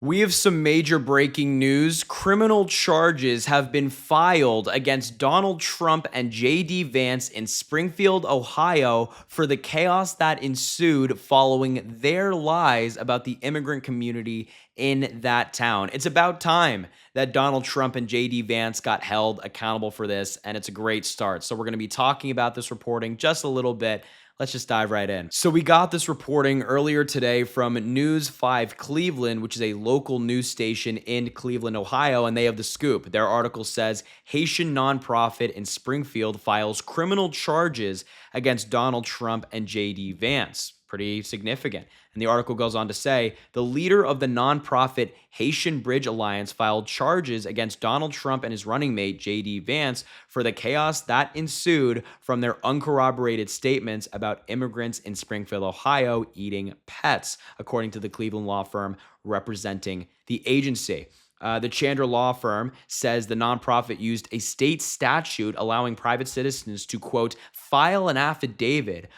We have some major breaking news. Criminal charges have been filed against Donald Trump and JD Vance in Springfield, Ohio, for the chaos that ensued following their lies about the immigrant community in that town. It's about time that Donald Trump and JD Vance got held accountable for this, and it's a great start. So, we're going to be talking about this reporting just a little bit. Let's just dive right in. So, we got this reporting earlier today from News 5 Cleveland, which is a local news station in Cleveland, Ohio, and they have the scoop. Their article says Haitian nonprofit in Springfield files criminal charges against Donald Trump and JD Vance. Pretty significant. And the article goes on to say the leader of the nonprofit Haitian Bridge Alliance filed charges against Donald Trump and his running mate, JD Vance, for the chaos that ensued from their uncorroborated statements about immigrants in Springfield, Ohio, eating pets, according to the Cleveland law firm representing the agency. The Chandra law firm says the nonprofit used a state statute allowing private citizens to, quote, file an affidavit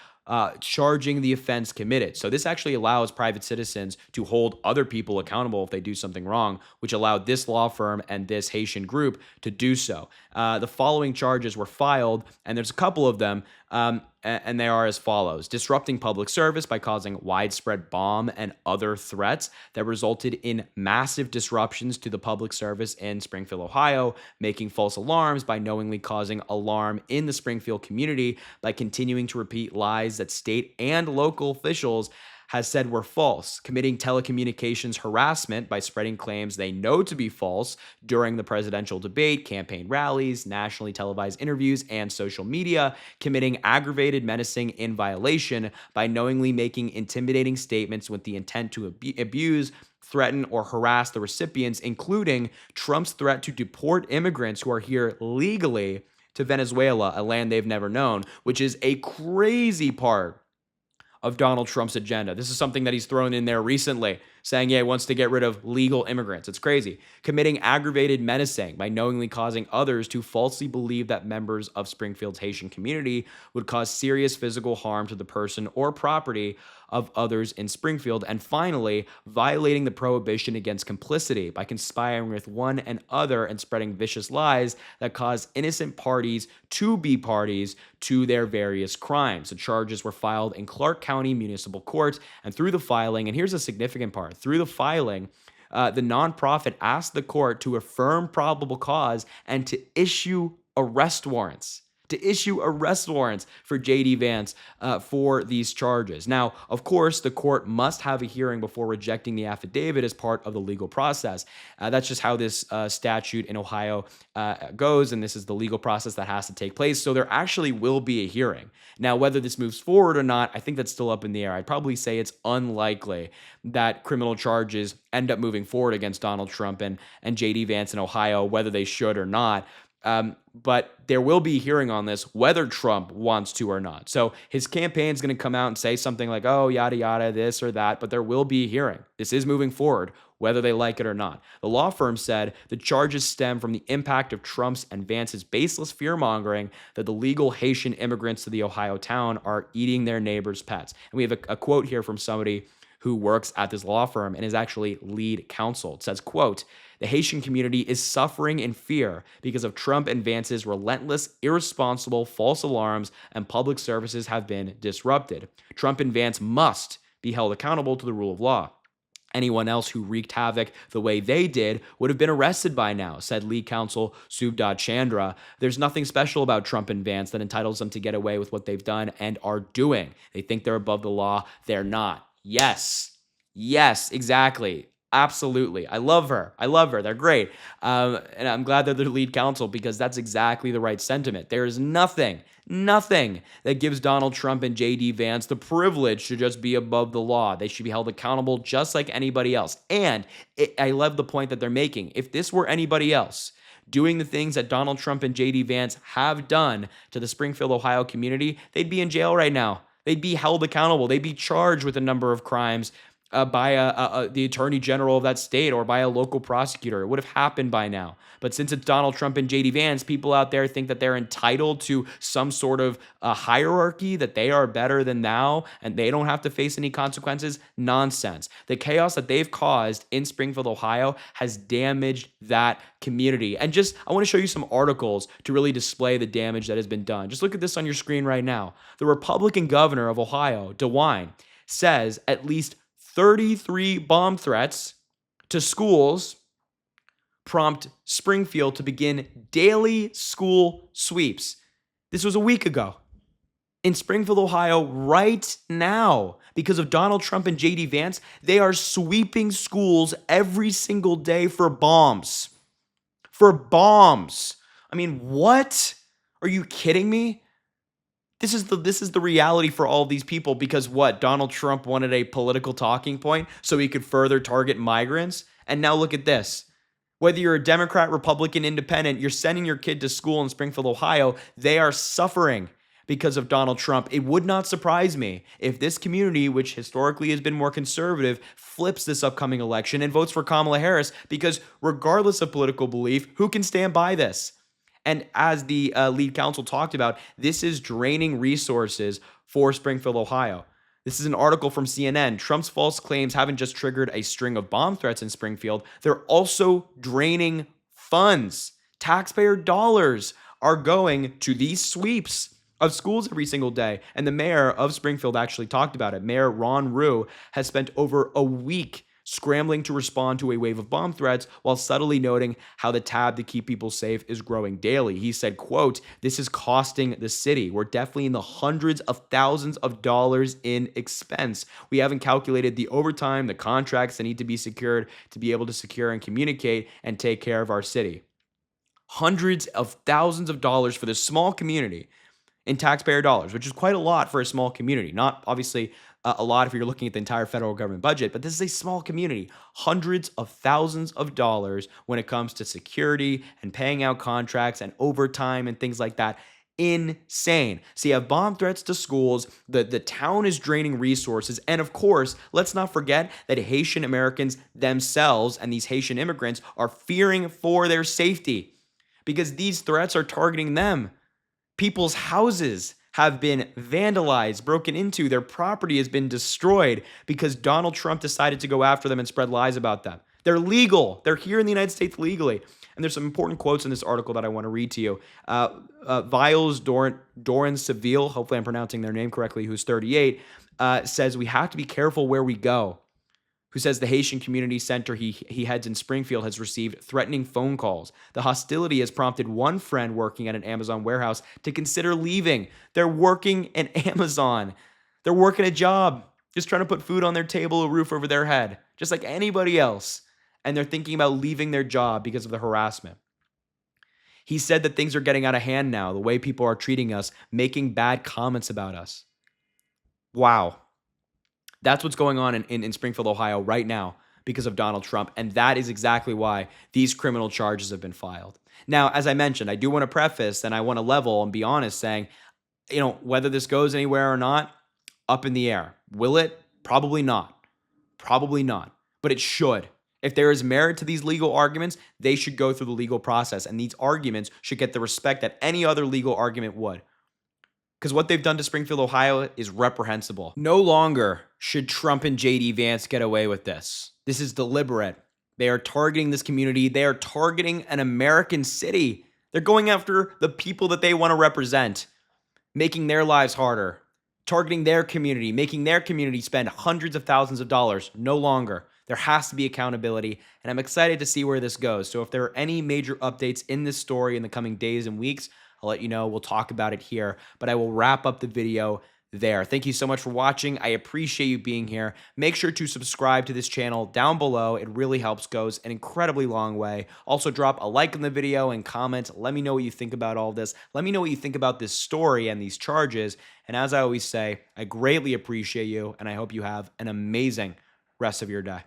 charging the offense committed. So this actually allows private citizens to hold other people accountable if they do something wrong, which allowed this law firm and this Haitian group to do so. The following charges were filed, and there's a couple of them, and they are as follows: disrupting public service by causing widespread bomb and other threats that resulted in massive disruptions to the public service in Springfield, Ohio, making false alarms by knowingly causing alarm in the Springfield community by continuing to repeat lies that state and local officials has said were false, committing telecommunications harassment by spreading claims they know to be false during the presidential debate, campaign rallies, nationally televised interviews, and social media, committing aggravated menacing in violation by knowingly making intimidating statements with the intent to abuse, threaten, or harass the recipients, including Trump's threat to deport immigrants who are here legally to Venezuela, a land they've never known, which is a crazy part of Donald Trump's agenda. This is something that he's thrown in there recently, saying, yeah, he wants to get rid of legal immigrants. It's crazy. Committing aggravated menacing by knowingly causing others to falsely believe that members of Springfield's Haitian community would cause serious physical harm to the person or property of others in Springfield. And finally, violating the prohibition against complicity by conspiring with one and other and spreading vicious lies that cause innocent parties to be parties to their various crimes. The charges were filed in Clark County Municipal Court, and through the filing, and here's a significant part, through the filing, the nonprofit asked the court to affirm probable cause and to issue arrest warrants. For JD Vance for these charges. Now, of course, the court must have a hearing before rejecting the affidavit as part of the legal process. That's just how this statute in Ohio goes, and this is the legal process that has to take place. So there actually will be a hearing. Now, whether this moves forward or not, I think that's still up in the air. I'd probably say it's unlikely that criminal charges end up moving forward against Donald Trump and JD Vance in Ohio, whether they should or not. But there will be a hearing on this, whether Trump wants to or not. So his campaign is going to come out and say something like, oh, yada, yada, this or that, but there will be a hearing. This is moving forward, whether they like it or not. The law firm said the charges stem from the impact of Trump's and Vance's baseless fear-mongering that the legal Haitian immigrants to the Ohio town are eating their neighbors' pets. And we have a quote here from somebody who works at this law firm and is actually lead counsel. It says, quote, the Haitian community is suffering in fear because of Trump and Vance's relentless, irresponsible, false alarms, and public services have been disrupted. Trump and Vance must be held accountable to the rule of law. Anyone else who wreaked havoc the way they did would have been arrested by now, said lead counsel Subhadra Chandra. There's nothing special about Trump and Vance that entitles them to get away with what they've done and are doing. They think they're above the law. They're not. Yes, exactly. Absolutely. I love her. They're great. And I'm glad they're the lead counsel because that's exactly the right sentiment. There is nothing that gives Donald Trump and JD Vance the privilege to just be above the law. They should be held accountable just like anybody else. And I love the point that they're making. If this were anybody else doing the things that Donald Trump and JD Vance have done to the Springfield, Ohio community, they'd be in jail right now. They'd be held accountable. They'd be charged with a number of crimes by the attorney general of that state or by a local prosecutor. It would have happened by now. But since it's Donald Trump and JD Vance, people out there think that they're entitled to some sort of hierarchy, that they are better than thou, and they don't have to face any consequences. Nonsense. The chaos that they've caused in Springfield, Ohio, has damaged that community. And I want to show you some articles to really display the damage that has been done. Just look at this on your screen right now. The Republican governor of Ohio, DeWine, says at least 33 bomb threats to schools prompt Springfield to begin daily school sweeps. This was a week ago. In Springfield, Ohio, right now, because of Donald Trump and JD Vance, they are sweeping schools every single day for bombs. For bombs. I mean, what? Are you kidding me? This is the reality for all of these people because what? Donald Trump wanted a political talking point so he could further target migrants. And now look at this. Whether you're a Democrat, Republican, Independent, you're sending your kid to school in Springfield, Ohio, they are suffering because of Donald Trump. It would not surprise me if this community, which historically has been more conservative, flips this upcoming election and votes for Kamala Harris because regardless of political belief, who can stand by this? And as the lead counsel talked about, this is draining resources for Springfield, Ohio. This is an article from CNN. Trump's false claims haven't just triggered a string of bomb threats in Springfield, they're also draining funds. Taxpayer dollars are going to these sweeps of schools every single day. And the mayor of Springfield actually talked about it. Mayor Ron Rue has spent over a week scrambling to respond to a wave of bomb threats while subtly noting how the tab to keep people safe is growing daily. He said, quote, "This is costing the city. We're definitely in the hundreds of thousands of dollars in expense. We haven't calculated the overtime, the contracts that need to be secured to be able to secure and communicate and take care of our city." Hundreds of thousands of dollars for this small community in taxpayer dollars, which is quite a lot for a small community. Not obviously a lot if you're looking at the entire federal government budget, but this is a small community. Hundreds of thousands of dollars when it comes to security and paying out contracts and overtime and things like that. Insane. So you have bomb threats to schools. The town is draining resources. And of course, let's not forget that Haitian Americans themselves and these Haitian immigrants are fearing for their safety because these threats are targeting them. People's houses have been vandalized, broken into, their property has been destroyed because Donald Trump decided to go after them and spread lies about them. They're legal. They're here in the United States legally. And there's some important quotes in this article that I want to read to you. Viles Doran Seville, hopefully I'm pronouncing their name correctly, who's 38, says we have to be careful where we go. Who says the Haitian Community Center he heads in Springfield has received threatening phone calls. The hostility has prompted one friend working at an Amazon warehouse to consider leaving. They're working at Amazon. They're working a job, just trying to put food on their table, a roof over their head, just like anybody else. And they're thinking about leaving their job because of the harassment. He said that things are getting out of hand now, the way people are treating us, making bad comments about us. Wow. That's what's going on in Springfield, Ohio right now because of Donald Trump. And that is exactly why these criminal charges have been filed. Now, as I mentioned, I do want to preface and I want to level and be honest saying, whether this goes anywhere or not, up in the air. Will it? Probably not. Probably not. But it should. If there is merit to these legal arguments, they should go through the legal process. And these arguments should get the respect that any other legal argument would. Because what they've done to Springfield, Ohio is reprehensible. No longer should Trump and JD Vance get away with this. This is deliberate. They are targeting this community. They are targeting an American city. They're going after the people that they want to represent, making their lives harder, targeting their community, making their community spend hundreds of thousands of dollars. No longer. There has to be accountability, and I'm excited to see where this goes. So if there are any major updates in this story in the coming days and weeks, I'll let you know. We'll talk about it here, but I will wrap up the video there. Thank you so much for watching. I appreciate you being here. Make sure to subscribe to this channel down below. It really helps, goes an incredibly long way. Also drop a like on the video and comment. Let me know what you think about all this. Let me know what you think about this story and these charges. And as I always say, I greatly appreciate you, and I hope you have an amazing rest of your day.